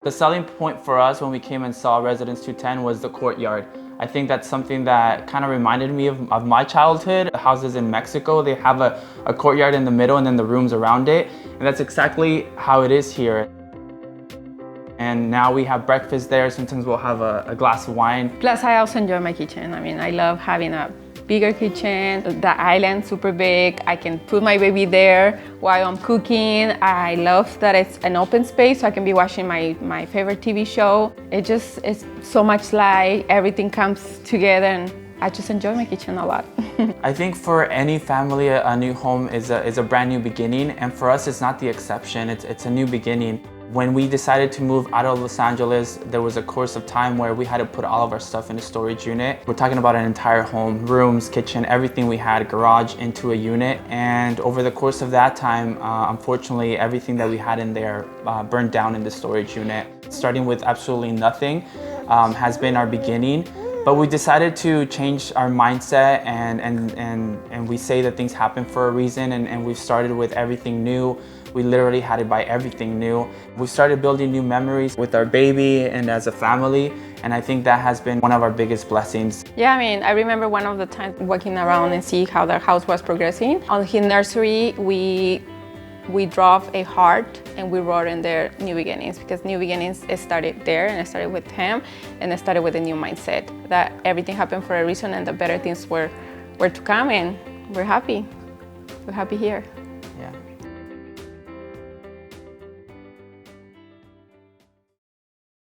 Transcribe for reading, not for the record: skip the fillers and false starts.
The selling point for us when we came and saw Residence 210 was the courtyard. I think that's something that kind of reminded me of my childhood. The houses in Mexico, they have a courtyard in the middle and then the rooms around it. And that's exactly how it is here. And now we have breakfast there. Sometimes we'll have a glass of wine. Plus, I also enjoy my kitchen. I mean, I love having a bigger kitchen. The island, super big. I can put my baby there while I'm cooking. I love that it's an open space so I can be watching my favorite TV show. It's so much light. Everything comes together and I just enjoy my kitchen a lot. I think for any family, a new home is a brand new beginning. And for us, it's not the exception. It's a new beginning. When we decided to move out of Los Angeles, there was a course of time where we had to put all of our stuff in a storage unit. We're talking about an entire home, rooms, kitchen, everything we had, garage into a unit. And over the course of that time, unfortunately, everything that we had in there burned down in the storage unit. Starting with absolutely nothing has been our beginning. But we decided to change our mindset and we say that things happen for a reason, and we've started with everything new. We literally had to buy everything new. We started building new memories with our baby and as a family, and I think that has been one of our biggest blessings. Yeah, I mean, I remember one of the times walking around and see how the house was progressing. On his nursery, we drove a heart and we wrote in there New Beginnings, because New Beginnings, it started there and it started with him, and it started with a new mindset that everything happened for a reason and the better things were to come, and we're happy. We're happy here.